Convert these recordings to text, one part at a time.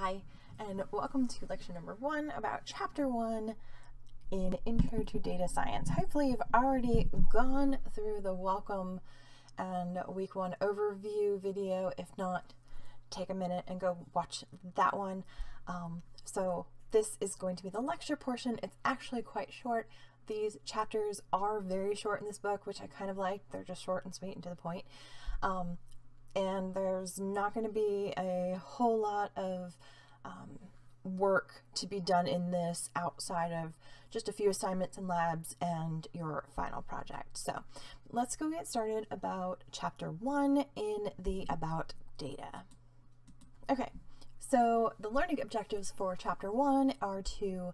Hi, and welcome to lecture number 1 about chapter 1 in Intro to Data Science. Hopefully you've already gone through the welcome and week 1 overview video. If not, take a minute and go watch that one. So this is going to be the lecture portion. It's actually quite short. These chapters are very short in this book, which I kind of like. They're just short and sweet and to the point. And there's not going to be a whole lot of work to be done in this outside of just a few assignments and labs and your final project. So let's go get started about chapter 1 in the About Data. Okay, so the learning objectives for chapter 1 are to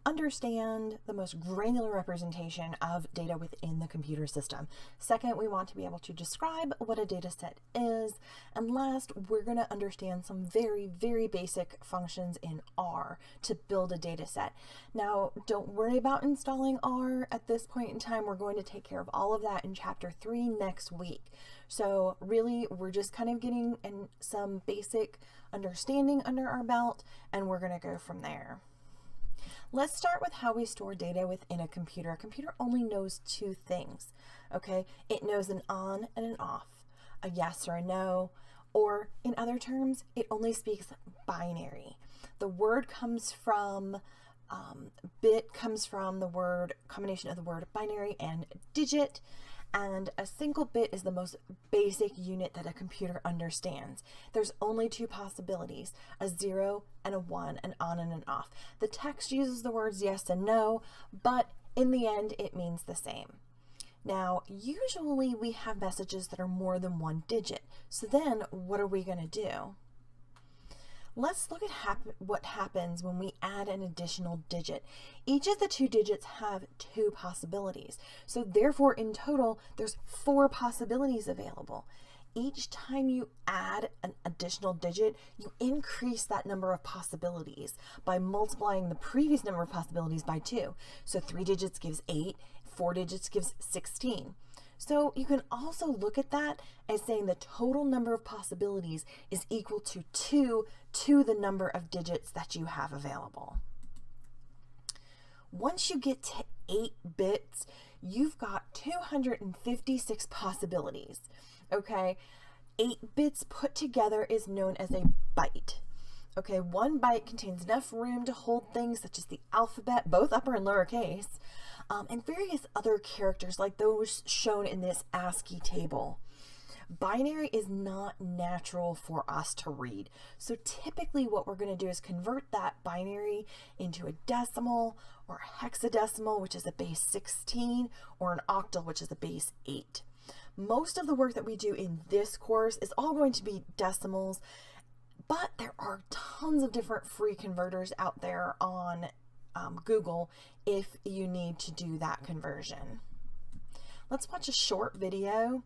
understand the most granular representation of data within the computer system. Second, we want to be able to describe what a data set is. And last, we're going to understand some very, very basic functions in R to build a data set. Now, don't worry about installing R at this point in time. We're going to take care of all of that in chapter 3 next week. So really, we're just kind of getting some basic understanding under our belt, and we're going to go from there. Let's start with how we store data within a computer. A computer only knows 2 things, okay? It knows an on and an off, a yes or a no, or in other terms, it only speaks binary. The word comes from, bit comes from the word, combination of the word binary and digit, and a single bit is the most basic unit that a computer understands. There's only 2 possibilities, a 0 and a 1, an on and an off. The text uses the words yes and no, but in the end it means the same. Now, usually we have messages that are more than 1 digit. So then what are we going to do? Let's look at what happens when we add an additional digit. Each of the 2 digits have 2 possibilities. So therefore, in total, there's 4 possibilities available. Each time you add an additional digit, you increase that number of possibilities by multiplying the previous number of possibilities by 2. So 3 digits gives 8, 4 digits gives 16. So you can also look at that as saying the total number of possibilities is equal to 2 to the number of digits that you have available. Once you get to 8 bits, you've got 256 possibilities, okay? 8 bits put together is known as a byte. Okay, 1 byte contains enough room to hold things such as the alphabet, both upper and lowercase, and various other characters like those shown in this ASCII table. Binary is not natural for us to read. So typically what we're going to do is convert that binary into a decimal or a hexadecimal, which is a base 16, or an octal, which is a base 8. Most of the work that we do in this course is all going to be decimals, but there are tons of different free converters out there on Google if you need to do that conversion. Let's watch a short video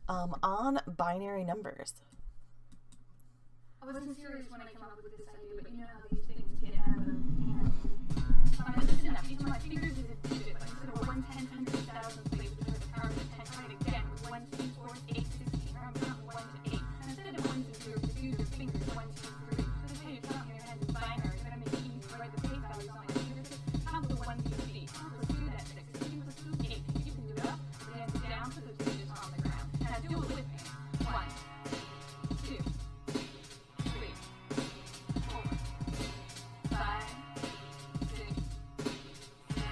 on binary numbers. I wasn't serious when I came up with this idea, but you know how these things get out of hand. Listen up, each of my fingers is a digit, but instead of 1, 10, 100,000, please, which is the power of 10, try it again with 1, 2, 4, 8, 16, round from 1 to 8. And instead of 1s and 0s, just use your fingers, 1, 2, 3. So this way you're counting your hands is binary, it's going to make it easy to write the page values on my fingertips. Count the 1, 2, 3. Plus 2, that's 6. 16 plus 2, 8. You can do it up, hands down, put those digits on the ground. Now do it with me. 1, 2, 3, 4, 5, 6, 7,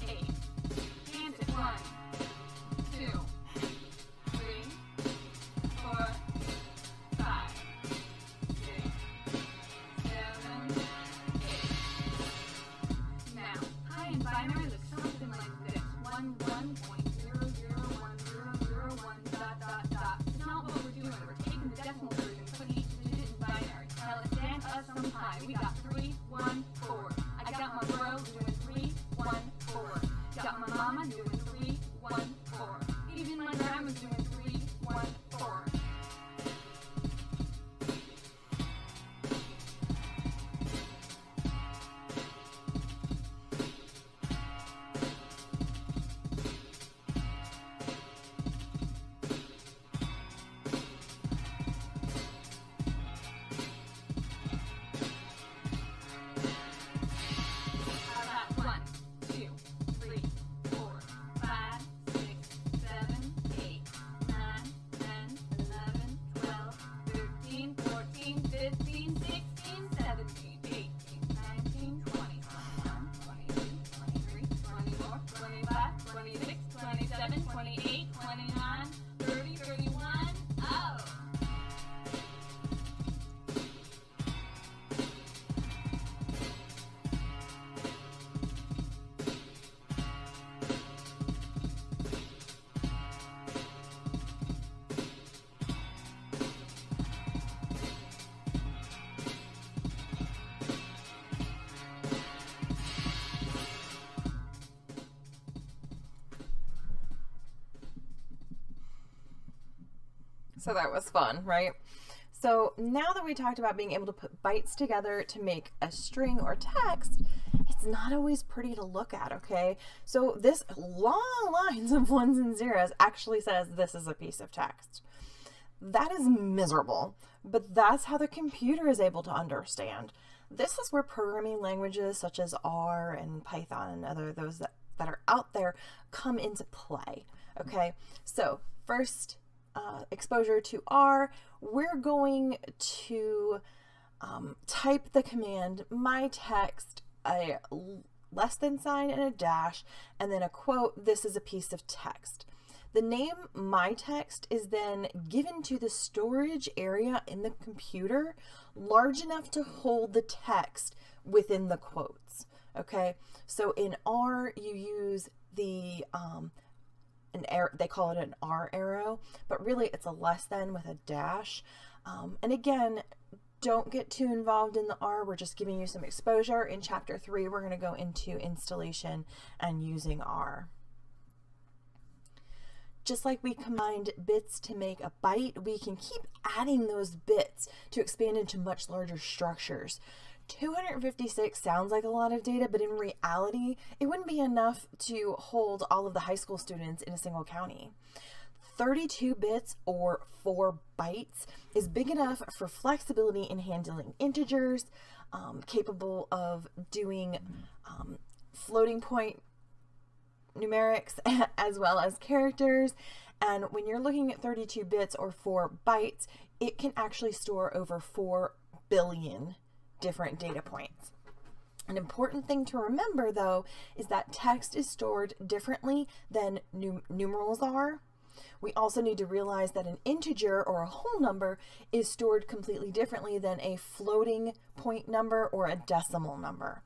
8. Hands at 1, 2, 3, 4, 5, 6, 7, 8. Now, high in binary looks something like this. 1.001001 dot dot. It's not what we're doing. We're taking the decimal version, putting each digit in binary. Now let's dance us some high. We got 3, 1, 4. I got my bro doing 3, 1, 4. Got my mama doing 3, 1, 4. Even my grandma's doing 3, 1, 4. So that was fun, right? So now that we talked about being able to put bytes together to make a string or text, it's not always pretty to look at, okay? So this long lines of ones and zeros actually says this is a piece of text. That is miserable, but that's how the computer is able to understand. This is where programming languages such as R and Python and other those that are out there come into play, okay? So first, exposure to R, we're going to type the command my text, a less than sign and a dash, and then a quote, this is a piece of text. The name my text is then given to the storage area in the computer large enough to hold the text within the quotes, okay? So in R, you use the an arrow, they call it an R arrow, but really it's a less than with a dash. And again, don't get too involved in the R. We're just giving you some exposure. In chapter 3, we're going to go into installation and using R. Just like we combined bits to make a byte, we can keep adding those bits to expand into much larger structures. 256 sounds like a lot of data, but in reality, it wouldn't be enough to hold all of the high school students in a single county. 32 bits or 4 bytes is big enough for flexibility in handling integers, capable of doing floating point numerics as well as characters. And when you're looking at 32 bits or 4 bytes, it can actually store over 4 billion different data points. An important thing to remember, though, is that text is stored differently than numerals are. We also need to realize that an integer or a whole number is stored completely differently than a floating point number or a decimal number.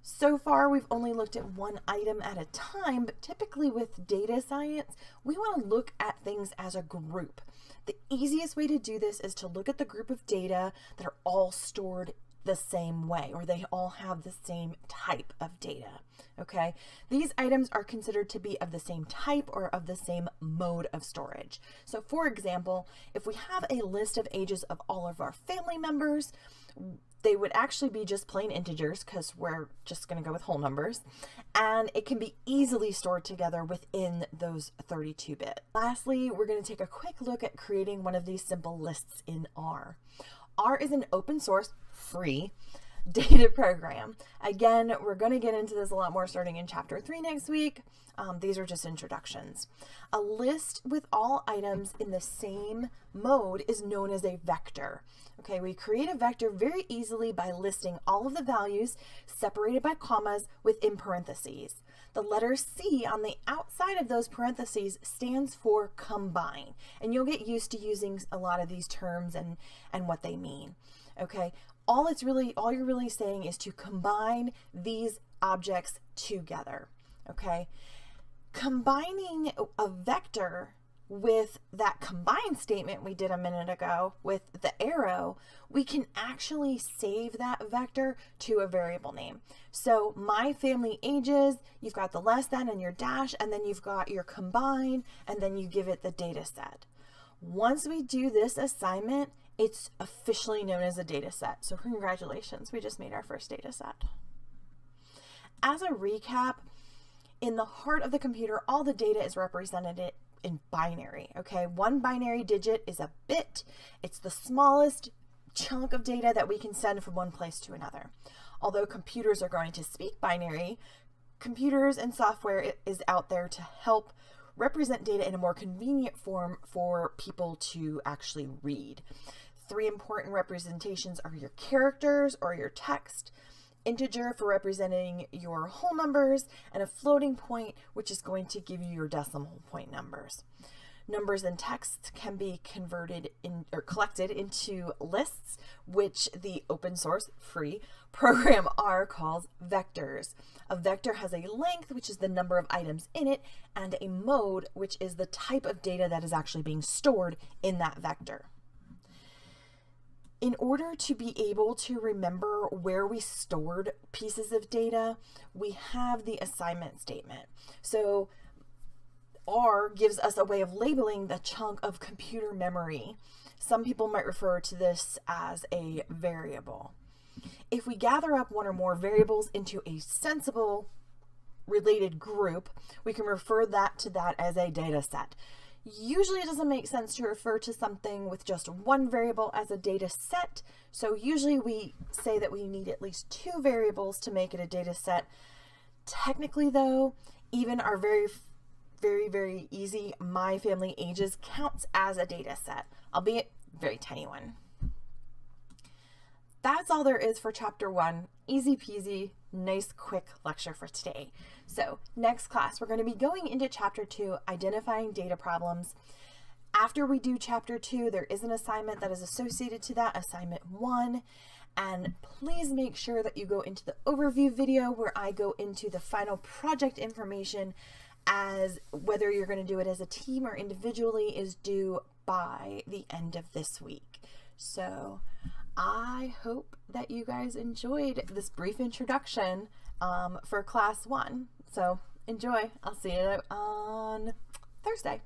So far, we've only looked at one item at a time, but typically with data science, we want to look at things as a group. The easiest way to do this is to look at the group of data that are all stored the same way, or they all have the same type of data, okay? These items are considered to be of the same type or of the same mode of storage. So for example, if we have a list of ages of all of our family members, they would actually be just plain integers because we're just going to go with whole numbers, and it can be easily stored together within those 32-bit. Lastly, we're going to take a quick look at creating one of these simple lists in R. R is an open source, free data program. Again, we're going to get into this a lot more starting in chapter 3 next week. These are just introductions. A list with all items in the same mode is known as a vector. Okay, we create a vector very easily by listing all of the values separated by commas within parentheses. The letter C on the outside of those parentheses stands for combine, and you'll get used to using a lot of these terms and what they mean. Okay, all you're really saying is to combine these objects together. Okay, combining a vector with that combine statement we did a minute ago with the arrow, we can actually save that vector to a variable name. So my family ages, you've got the less than and your dash, and then you've got your combine, and then you give it the data set. Once we do this assignment, it's officially known as a data set. So congratulations, we just made our first data set. As a recap, in the heart of the computer, all the data is represented in binary, okay? One binary digit is a bit. It's the smallest chunk of data that we can send from one place to another. Although computers are going to speak binary, computers and software is out there to help represent data in a more convenient form for people to actually read. 3 important representations are your characters or your text, integer for representing your whole numbers, and a floating point, which is going to give you your decimal point numbers. Numbers and text can be converted in or collected into lists, which the open source free program R calls vectors. A vector has a length, which is the number of items in it, and a mode, which is the type of data that is actually being stored in that vector. In order to be able to remember where we stored pieces of data, we have the assignment statement. So or gives us a way of labeling the chunk of computer memory. Some people might refer to this as a variable. If we gather up one or more variables into a sensible related group, we can refer to that as a data set. Usually it doesn't make sense to refer to something with just one variable as a data set, so usually we say that we need at least 2 variables to make it a data set. Technically though, even our very easy My Family Ages counts as a data set, albeit very tiny one. That's all there is for chapter 1. Easy peasy, nice quick lecture for today. So next class, we're going to be going into chapter 2, identifying data problems. After we do chapter 2, there is an assignment that is associated to that, assignment 1. And please make sure that you go into the overview video where I go into the final project information, as whether you're going to do it as a team or individually is due by the end of this week. So I hope that you guys enjoyed this brief introduction for class 1. So enjoy. I'll see you on Thursday.